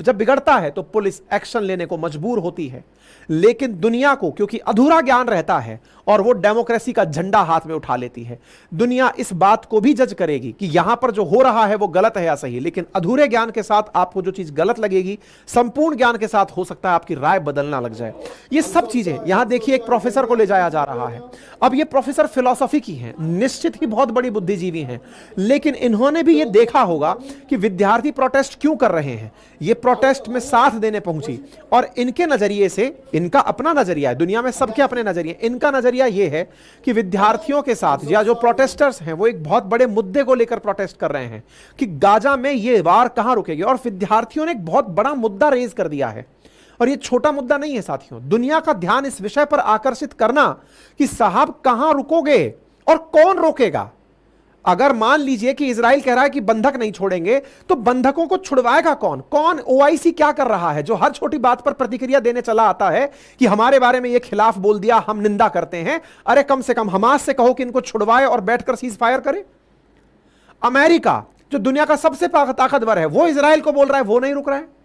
जब बिगड़ता है तो पुलिस एक्शन लेने को मजबूर होती है। लेकिन दुनिया को क्योंकि अधूरा ज्ञान रहता है और वो डेमोक्रेसी का झंडा हाथ में उठा लेती है, दुनिया इस बात को भी जज करेगी कि यहां पर जो हो रहा है वो गलत है या सही। लेकिन अधूरे ज्ञान के साथ आपको जो चीज गलत लगेगी, संपूर्ण ज्ञान के साथ हो सकता है आपकी राय बदलना लग जाए। ये सब चीजें यहां देखिए, एक प्रोफेसर को ले जाया जा रहा है। अब ये प्रोफेसर फिलॉसफी की हैं, निश्चित ही बहुत बड़ी बुद्धिजीवी हैं, लेकिन इन्होंने भी ये देखा होगा कि विद्यार्थी प्रोटेस्ट क्यों कर रहे हैं। ये प्रोटेस्ट में साथ देने पहुंची और इनके नजरिए से, इनका अपना नजरिया है, दुनिया में सबके अपने नजरिए, इनका नजरिया यह है कि विद्यार्थियों के साथ या जो प्रोटेस्टर्स हैं वो एक बहुत बड़े मुद्दे को लेकर प्रोटेस्ट कर रहे हैं कि गाजा में ये वार कहां रुकेगी। और विद्यार्थियों ने एक बहुत बड़ा मुद्दा रेज कर दिया है और ये छोटा मुद्दा नहीं है साथियों। दुनिया का ध्यान इस विषय पर आकर्षित करना कि साहब कहां रुकोगे और कौन रोकेगा। अगर मान लीजिए कि इजराइल कह रहा है कि बंधक नहीं छोड़ेंगे, तो बंधकों को छुड़वाएगा कौन? कौन? ओआईसी क्या कर रहा है, जो हर छोटी बात पर प्रतिक्रिया देने चला आता है कि हमारे बारे में ये खिलाफ बोल दिया, हम निंदा करते हैं। अरे कम से कम हमास से कहो कि इनको छुड़वाए और बैठकर सीज फायर करे। अमेरिका जो दुनिया का सबसे ताकतवर है, वो इजराइल को बोल रहा है वो नहीं रुक रहा है।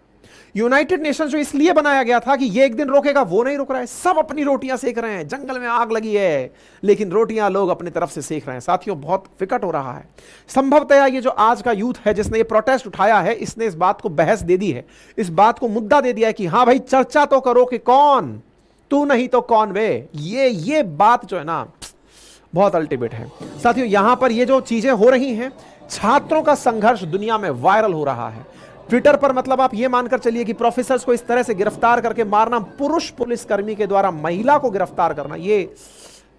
यूनाइटेड नेशंस जो इसलिए बनाया गया था कि ये एक दिन रोकेगा, वो नहीं रुक रहा है। सब अपनी रोटियां सेक रहे हैं, जंगल में आग लगी है लेकिन रोटियां लोग अपनी तरफ से सेक रहे हैं। साथियों, बहुत विकट हो रहा है। संभवतः ये जो आज का यूथ है जिसने ये प्रोटेस्ट उठाया है, इसने इस बात को बहस दे दी है, इस बात को मुद्दा दे दिया है कि हां भाई चर्चा तो करो कि कौन, तू नहीं तो कौन वे। ये बात जो है ना, बहुत अल्टीमेट है। साथियों, यहां पर ये जो चीजें हो रही हैं, छात्रों का संघर्ष दुनिया में वायरल हो रहा है ट्विटर पर। मतलब आप ये मानकर चलिए कि प्रोफेसर्स को इस तरह से गिरफ्तार करके मारना, पुरुष पुलिसकर्मी के द्वारा महिला को गिरफ्तार करना, ये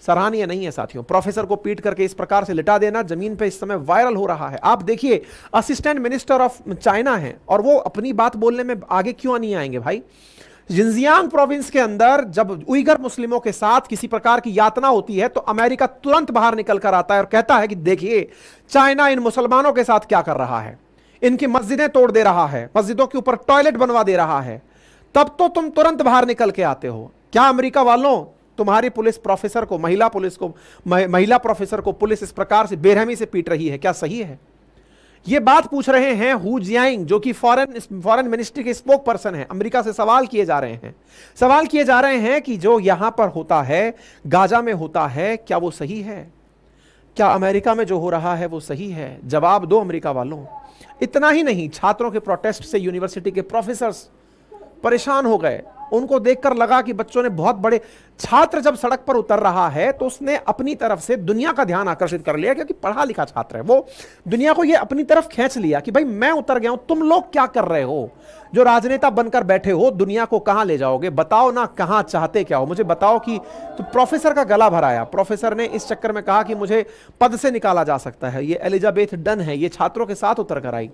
सराहनीय नहीं है साथियों। प्रोफेसर को पीट करके इस प्रकार से लिटा देना जमीन पे इस समय वायरल हो रहा है। आप देखिए, असिस्टेंट मिनिस्टर ऑफ चाइना है और वो अपनी बात बोलने में आगे क्यों नहीं आएंगे भाई। जिनजियांग प्रोविंस के अंदर जब उइगर मुस्लिमों के साथ किसी प्रकार की यातना होती है तो अमेरिका तुरंत बाहर निकल कर आता है और कहता है कि देखिए चाइना इन मुसलमानों के साथ क्या कर रहा है, इनकी मस्जिदें तोड़ दे रहा है, मस्जिदों के ऊपर टॉयलेट बनवा दे रहा है, तब तो तुम तुरंत बाहर निकल के आते हो। क्या अमेरिका वालों, तुम्हारी पुलिस प्रोफेसर को, महिला प्रोफेसर को पुलिस इस प्रकार से बेरहमी से पीट रही है, क्या सही है? ये बात पूछ रहे हैं हू जियांग, जो कि फॉरेन मिनिस्ट्री के स्पोक पर्सन है। अमेरिका से सवाल किए जा रहे हैं कि जो यहां पर होता है, गाजा में होता है, क्या वो सही है? क्या अमेरिका में जो हो रहा है वो सही है? जवाब दो अमेरिका वालों। इतना ही नहीं, छात्रों के प्रोटेस्ट से यूनिवर्सिटी के प्रोफेसर्स परेशान हो गए। उनको देखकर लगा कि बच्चों ने बहुत बड़े, छात्र जब सड़क पर उतर रहा है तो उसने अपनी तरफ से दुनिया का ध्यान आकर्षित कर लिया, क्योंकि पढ़ा लिखा छात्र है वो, दुनिया को ये अपनी तरफ खींच लिया कि भाई मैं उतर गया हूं, तुम लोग क्या कर रहे हो, जो राजनेता बनकर बैठे हो, दुनिया को कहां ले जाओगे, बताओ ना, कहां चाहते क्या हो, मुझे बताओ। कि तो प्रोफेसर का गला भराया। प्रोफेसर ने इस चक्कर में कहा कि मुझे पद से निकाला जा सकता है। ये एलिजाबेथ डन है, ये छात्रों के साथ उतर कर आई।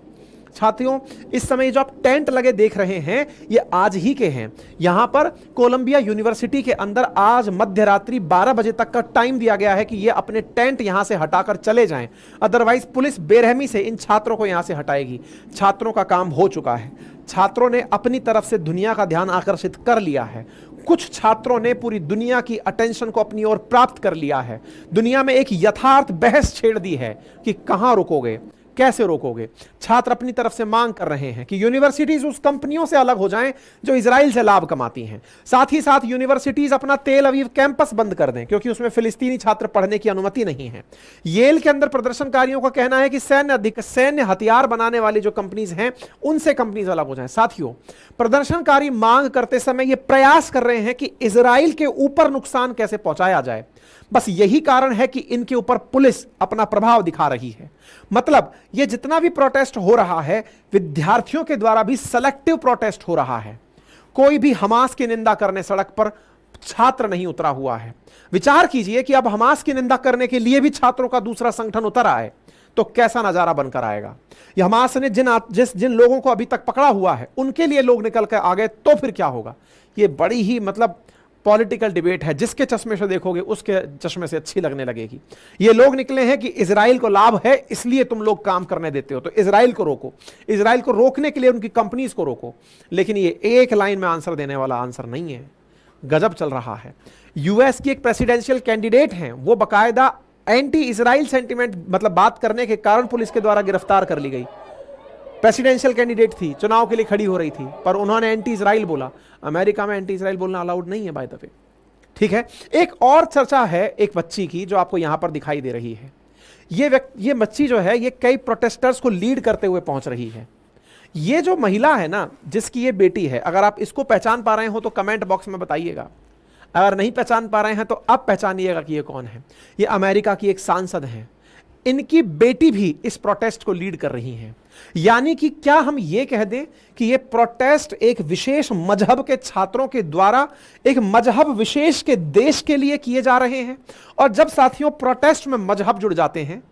साथियों, इस समय जो आप टेंट लगे देख रहे हैं, ये आज ही के हैं। यहां पर कोलंबिया यूनिवर्सिटी के अंदर आज मध्य रात्रि 12 बजे तक का टाइम दिया गया है कि ये अपने टेंट यहां से हटाकर चले जाएं, अदरवाइज पुलिस बेरहमी से इन छात्रों को यहां से हटाएगी। छात्रों का काम हो चुका है। छात्रों ने अपनी तरफ से दुनिया का ध्यान आकर्षित कर लिया है। कुछ छात्रों ने पूरी दुनिया की अटेंशन को अपनी ओर प्राप्त कर लिया है। दुनिया में एक यथार्थ बहस छेड़ दी है कि कहां रुकोगे, कैसे रोकोगे। छात्र अपनी तरफ से मांग कर रहे हैं कि यूनिवर्सिटीज उस कंपनियों से अलग हो जाएं जो इजराइल से लाभ कमाती हैं। साथ ही साथ यूनिवर्सिटीज अपना तेल अवीव कैंपस बंद कर दें, क्योंकि उसमें फिलिस्तीनी छात्र पढ़ने की अनुमति नहीं है। येल के अंदर प्रदर्शनकारियों का कहना है कि सैन्य हथियार बनाने वाली जो कंपनीज हैं उनसे कंपनीज अलग हो जाएं। साथियों, प्रदर्शनकारी मांग करते समय यह प्रयास कर रहे हैं कि इजराइल के ऊपर नुकसान कैसे पहुंचाया जाए। बस यही कारण है कि इनके ऊपर पुलिस अपना प्रभाव दिखा रही है। मतलब ये जितना भी प्रोटेस्ट हो रहा है, विद्यार्थियों के द्वारा भी सेलेक्टिव प्रोटेस्ट हो रहा है। कोई भी हमास की निंदा करने सड़क पर छात्र नहीं उतरा हुआ है। विचार कीजिए कि अब हमास की निंदा करने के लिए भी छात्रों का दूसरा संगठन उतर आए तो कैसा नजारा बनकर आएगा। यह हमास ने जिन लोगों को अभी तक पकड़ा हुआ है उनके लिए लोग निकल कर आ गए तो फिर क्या होगा। यह बड़ी ही मतलब पॉलिटिकल डिबेट है, जिसके चश्मे से देखोगे उसके चश्मे से अच्छी लगने लगेगी। ये लोग निकले हैं कि इजराइल को लाभ है इसलिए तुम लोग काम करने देते हो, तो इजराइल को रोको, इजराइल को रोकने के लिए उनकी कंपनीज को रोको। लेकिन ये एक लाइन में आंसर देने वाला आंसर नहीं है। गजब चल रहा है। यूएस की एक प्रेसिडेंशियल कैंडिडेट हैं, वो बकायदा एंटी इजराइल सेंटिमेंट मतलब बात करने के कारण पुलिस के द्वारा गिरफ्तार कर ली गई। प्रेसिडेंशियल कैंडिडेट थी, चुनाव के लिए खड़ी हो रही थी, पर उन्होंने एंटी इजराइल बोला। अमेरिका में एंटी इजराइल बोलना अलाउड नहीं है बाय द वे। ठीक है, एक और चर्चा है एक बच्ची की जो आपको यहां पर दिखाई दे रही है। ये बच्ची जो है ये कई प्रोटेस्टर्स को लीड करते हुए पहुंच रही है। ये जो महिला है ना, जिसकी ये बेटी है, अगर आप इसको पहचान पा रहे हो तो कमेंट बॉक्स में बताइएगा। अगर नहीं पहचान पा रहे हैं तो अब पहचानिएगा कि ये कौन है। ये अमेरिका की एक सांसद है। इनकी बेटी भी इस प्रोटेस्ट को लीड कर रही हैं। यानी कि क्या हम ये कह दें कि ये प्रोटेस्ट एक विशेष मजहब के छात्रों के द्वारा एक मजहब विशेष के देश के लिए किए जा रहे हैं। और जब साथियों प्रोटेस्ट में मजहब जुड़ जाते हैं,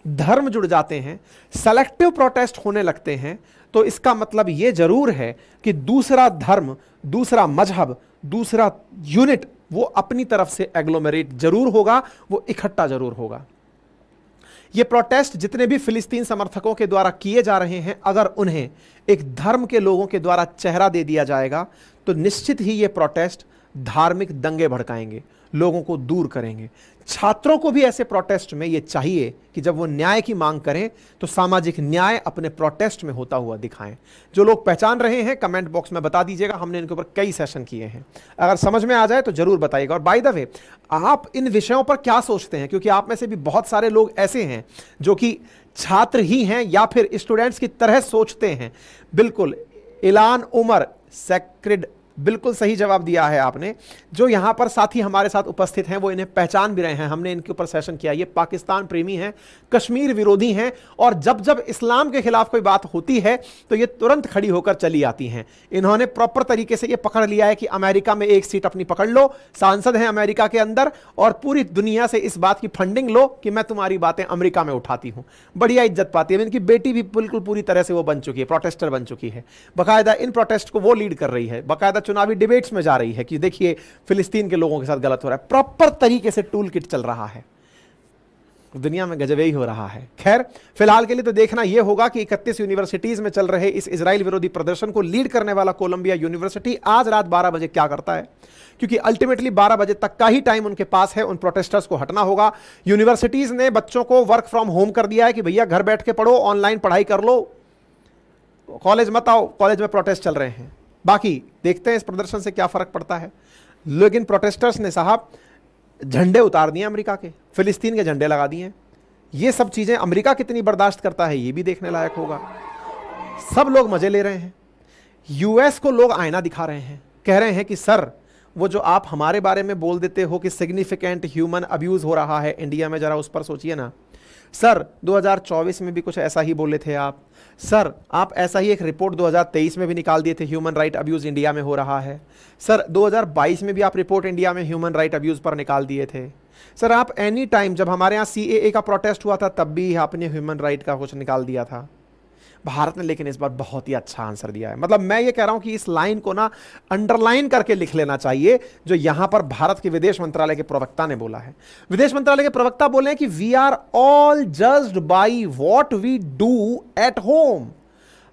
धर्म जुड़ जाते हैं, सेलेक्टिव प्रोटेस्ट होने लगते हैं, तो इसका मतलब यह जरूर है कि दूसरा धर्म, दूसरा मजहब, दूसरा यूनिट वो अपनी तरफ से एग्लोमरेट जरूर होगा, वो इकट्ठा जरूर होगा। ये प्रोटेस्ट जितने भी फिलिस्तीन समर्थकों के द्वारा किए जा रहे हैं, अगर उन्हें एक धर्म के लोगों के द्वारा चेहरा दे दिया जाएगा तो निश्चित ही ये प्रोटेस्ट धार्मिक दंगे भड़काएंगे, लोगों को दूर करेंगे। छात्रों को भी ऐसे प्रोटेस्ट में ये चाहिए कि जब वो न्याय की मांग करें तो सामाजिक न्याय अपने प्रोटेस्ट में होता हुआ दिखाएं। जो लोग पहचान रहे हैं कमेंट बॉक्स में बता दीजिएगा, हमने इनके ऊपर कई सेशन किए हैं, अगर समझ में आ जाए तो जरूर बताइएगा। और बाय द वे, आप इन विषयों पर क्या सोचते हैं, क्योंकि आप में से भी बहुत सारे लोग ऐसे हैं जो कि छात्र ही हैं या फिर स्टूडेंट्स की तरह सोचते हैं। बिल्कुल, इलान उमर सेक्रेड, बिल्कुल सही जवाब दिया है आपने। जो यहां पर साथी हमारे साथ उपस्थित हैं वो इन्हें पहचान भी रहे हैं, हमने इनके ऊपर सेशन किया। ये पाकिस्तान प्रेमी हैं, कश्मीर विरोधी हैं, और जब जब इस्लाम के खिलाफ कोई बात होती है तो ये तुरंत खड़ी होकर चली आती हैं। इन्होंने प्रॉपर तरीके से ये पकड़ लिया है कि अमेरिका में एक सीट अपनी पकड़ लो, सांसद हैं अमेरिका के अंदर, और पूरी दुनिया से इस बात की फंडिंग लो कि मैं तुम्हारी बातें अमेरिका में उठाती हूं। बढ़िया इज्जत पाती है। इनकी बेटी भी बिल्कुल पूरी तरह से वो बन चुकी है, प्रोटेस्टर बन चुकी है, बाकायदा इन प्रोटेस्ट को वो लीड कर रही है, बाकायदा चुनावी डिबेट्स में जा रही है कि देखिए फिलिस्तीन के लोगों के साथ गलत हो रहा है। प्रॉपर तरीके से टूल किट चल रहा है, दुनिया में गजब ही हो रहा है। खैर, फिलहाल के लिए तो देखना यह होगा कि 31 यूनिवर्सिटीज में चल रहे इस इजराइल विरोधी प्रदर्शन को लीड करने वाला कोलंबिया यूनिवर्सिटी आज रात 12 बजे क्या करता है, क्योंकि अल्टीमेटली 12 बजे तक का ही टाइम उनके पास है। उन प्रोटेस्टर्स को हटना होगा। यूनिवर्सिटीज ने बच्चों को वर्क फ्रॉम होम कर दिया है कि भैया घर बैठ के पढ़ो, ऑनलाइन पढ़ाई कर लो, कॉलेज मत आओ, कॉलेज में प्रोटेस्ट चल रहे हैं। बाकी देखते हैं इस प्रदर्शन से क्या फर्क पड़ता है। लेकिन प्रोटेस्टर्स ने साहब झंडे उतार दिए अमेरिका के, फिलिस्तीन के झंडे लगा दिए। ये सब चीजें अमेरिका कितनी बर्दाश्त करता है ये भी देखने लायक होगा। सब लोग मजे ले रहे हैं। यूएस को लोग आईना दिखा रहे हैं, कह रहे हैं कि सर वो जो आप हमारे बारे में बोल देते हो कि सिग्निफिकेंट ह्यूमन अब्यूज हो रहा है इंडिया में, जरा उस पर सोचिए ना सर। 2024 में भी कुछ ऐसा ही बोले थे आप सर, आप ऐसा ही एक रिपोर्ट 2023 में भी निकाल दिए थे, ह्यूमन राइट अब्यूज इंडिया में हो रहा है सर। 2022 में भी आप रिपोर्ट इंडिया में ह्यूमन राइट अब्यूज पर निकाल दिए थे सर। आप एनी टाइम, जब हमारे यहाँ सीएए का प्रोटेस्ट हुआ था तब भी आपने ह्यूमन राइट का कुछ निकाल दिया था। भारत ने लेकिन इस बार बहुत ही अच्छा आंसर दिया है। मतलब मैं ये कह रहा हूं कि इस लाइन को ना अंडरलाइन करके लिख लेना चाहिए, जो यहां पर भारत के विदेश मंत्रालय के प्रवक्ता ने बोला है। विदेश मंत्रालय के प्रवक्ता बोले हैं कि we are all judged by what we do at home.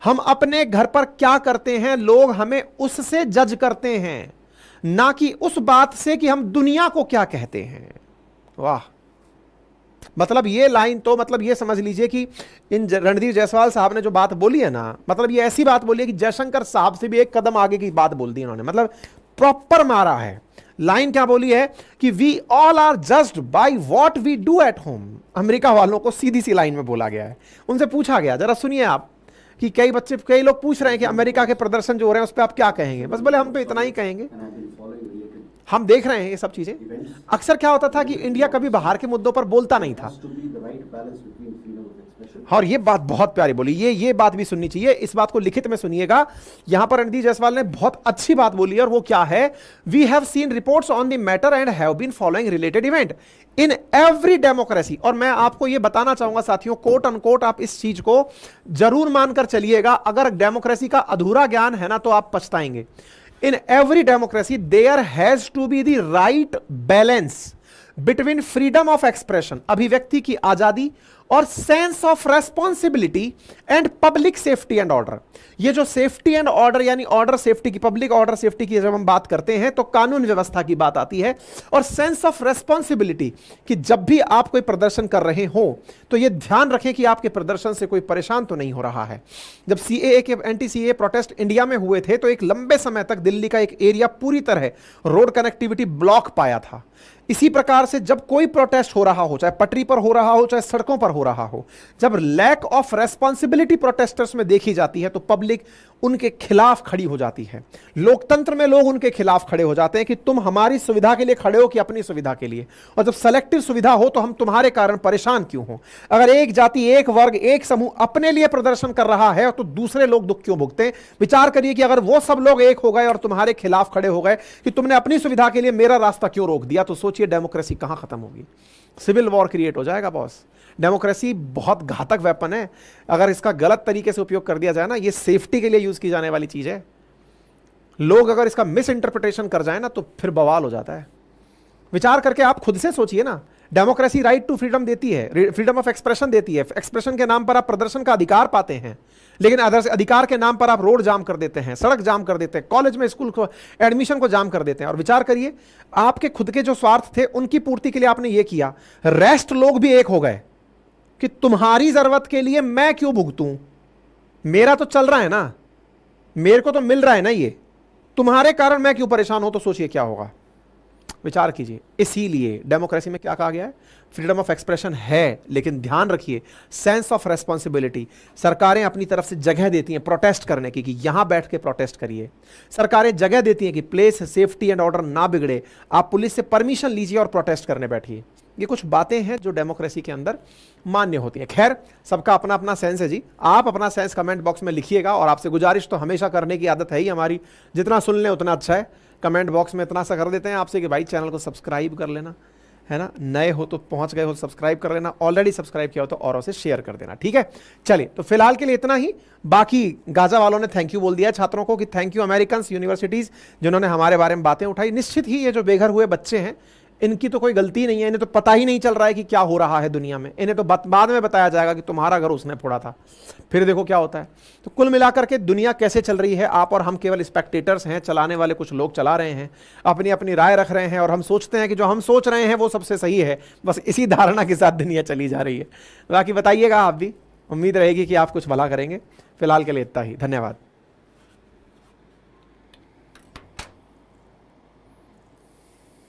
हम अपने घर पर क्या करते हैं, लोग हमें उससे जज करते हैं, ना कि उस बात से कि हम दुनिया को क्या कहते हैं। वाह, मतलब ये लाइन तो मतलब ये समझ लीजिए कि इन रणधीर जायसवाल साहब ने जो बात बोली है ना, मतलब ये ऐसी बात बोली है कि जयशंकर साहब से भी एक कदम आगे की बात बोल दी इन्होंने। मतलब प्रॉपर मारा है। लाइन क्या बोली है कि we all are judged by what we do at home. America वालों को सीधी सी लाइन में बोला गया है। उनसे पूछा गया, जरा सुनिए आप, कि कई लोग पूछ रहे हैं कि अमेरिका के प्रदर्शन जो हो रहे हैं उस पर आप क्या कहेंगे। बस बोले हम तो इतना ही कहेंगे, हम देख रहे हैं ये सब चीजें। अक्सर क्या होता था कि इंडिया कभी बाहर के मुद्दों पर बोलता नहीं था। और ये बात बहुत प्यारी बोली, ये बात भी सुननी चाहिए। इस बात को लिखित में सुनिएगा। यहां पर रणधीर जायसवाल ने बहुत अच्छी बात बोली है, और वो क्या है, we have seen reports on the matter and have been following related event in every democracy. और मैं आपको ये बताना चाहूंगा साथियों, कोट अनकोट आप इस चीज को जरूर मानकर चलिएगा। अगर डेमोक्रेसी का अधूरा ज्ञान है ना तो आप पछताएंगे। In every democracy, there has to be the right balance between freedom of expression, अभिव्यक्ति की आजादी, और sense of responsibility and public safety and order. ये जो सेफ्टी एंड ऑर्डर यानी ऑर्डर सेफ्टी की, पब्लिक ऑर्डर सेफ्टी की जब हम बात करते हैं तो कानून व्यवस्था की बात आती है, और सेंस ऑफ रेस्पॉन्सिबिलिटी कि जब भी आप कोई प्रदर्शन कर रहे हो तो ये ध्यान रखें कि आपके प्रदर्शन से कोई परेशान तो नहीं हो रहा है। जब सीएए के एंटी सीएए प्रोटेस्ट इंडिया में हुए थे तो एक लंबे समय तक दिल्ली का एक एरिया पूरी तरह रोड कनेक्टिविटी ब्लॉक पाया था। इसी प्रकार से जब कोई प्रोटेस्ट हो रहा हो, चाहे पटरी पर हो रहा हो, चाहे सड़कों पर हो रहा हो, जब लैक ऑफ रेस्पॉन्सिबिलिटी प्रोटेस्टर्स में देखी जाती है तो पब्लिक उनके खिलाफ खड़ी हो जाती है। लोकतंत्र में लोग उनके खिलाफ खड़े हो जाते हैं कि तुम हमारी सुविधा के लिए खड़े हो कि अपनी सुविधा के लिए। और जब सेलेक्टिव सुविधा हो तो हम तुम्हारे कारण परेशान क्यों हो। अगर एक जाति, एक वर्ग, एक समूह अपने लिए प्रदर्शन कर रहा है तो दूसरे लोग दुख क्यों भुगते। विचार करिए कि अगर वो सब लोग एक हो गए और तुम्हारे खिलाफ खड़े हो गए कि तुमने अपनी सुविधा के लिए मेरा रास्ता क्यों रोक दिया, तो सोचिए डेमोक्रेसी कहां खत्म होगी। सिविल वॉर क्रिएट हो जाएगा बॉस। डेमोक्रेसी बहुत घातक वेपन है, अगर इसका गलत तरीके से उपयोग कर दिया जाए ना, ये सेफ्टी के लिए यूज की जाने वाली चीज है। लोग अगर इसका मिस इंटरप्रिटेशन कर जाए ना तो फिर बवाल हो जाता है। विचार करके आप खुद से सोचिए ना, डेमोक्रेसी राइट टू फ्रीडम देती है, फ्रीडम ऑफ एक्सप्रेशन देती है। एक्सप्रेशन के नाम पर आप प्रदर्शन का अधिकार पाते हैं, लेकिन अधिकार के नाम पर आप रोड जाम कर देते हैं, सड़क जाम कर देते हैं, कॉलेज में स्कूल को एडमिशन को जाम कर देते हैं। और विचार करिए, आपके खुद के जो स्वार्थ थे उनकी पूर्ति के लिए आपने ये किया, रेस्ट लोग भी एक हो गए कि तुम्हारी जरूरत के लिए मैं क्यों भुगतूं, मेरा तो चल रहा है ना, मेरे को तो मिल रहा है ना, ये तुम्हारे कारण मैं क्यों परेशान हूं। तो सोचिए क्या होगा, विचार कीजिए। इसीलिए डेमोक्रेसी में क्या कहा गया है, फ्रीडम ऑफ एक्सप्रेशन है, लेकिन ध्यान रखिए सेंस ऑफ रेस्पॉन्सिबिलिटी। सरकारें अपनी तरफ से जगह देती हैं प्रोटेस्ट करने की, कि यहां बैठ के प्रोटेस्ट करिए। सरकारें जगह देती हैं कि प्लेस सेफ्टी एंड ऑर्डर ना बिगड़े, आप पुलिस से परमिशन लीजिए और प्रोटेस्ट करने बैठिए। ये कुछ बातें हैं जो डेमोक्रेसी के अंदर मान्य होती हैं। खैर, सबका अपना अपना सेंस है जी, आप अपना सेंस कमेंट बॉक्स में लिखिएगा। और आपसे गुजारिश तो हमेशा करने की आदत है ही हमारी, जितना सुन लें उतना अच्छा है। कमेंट बॉक्स में इतना सा कर देते हैं आपसे कि भाई चैनल को सब्सक्राइब कर लेना, है ना, नए हो तो पहुंच गए हो सब्सक्राइब कर लेना, ऑलरेडी सब्सक्राइब किया हो तो औरों से शेयर कर देना, ठीक है। चलिए, तो फिलहाल के लिए इतना ही। बाकी गाजा वालों ने थैंक यू बोल दिया छात्रों को कि थैंक यू अमेरिकन यूनिवर्सिटीज जिन्होंने हमारे बारे में बातें उठाई। निश्चित ही ये जो बेघर हुए बच्चे हैं इनकी तो कोई गलती नहीं है, इन्हें तो पता ही नहीं चल रहा है कि क्या हो रहा है दुनिया में। इन्हें तो बाद में बताया जाएगा कि तुम्हारा घर उसने फोड़ा था, फिर देखो क्या होता है। तो कुल मिलाकर के दुनिया कैसे चल रही है, आप और हम केवल स्पेक्टेटर्स हैं, चलाने वाले कुछ लोग चला रहे हैं, अपनी अपनी राय रख रहे हैं, और हम सोचते हैं कि जो हम सोच रहे हैं वो सबसे सही है। बस इसी धारणा के साथ दुनिया चली जा रही है। बाकी बताइएगा आप भी, उम्मीद रहेगी कि आप कुछ भला करेंगे। फिलहाल के लिए इतना ही, धन्यवाद।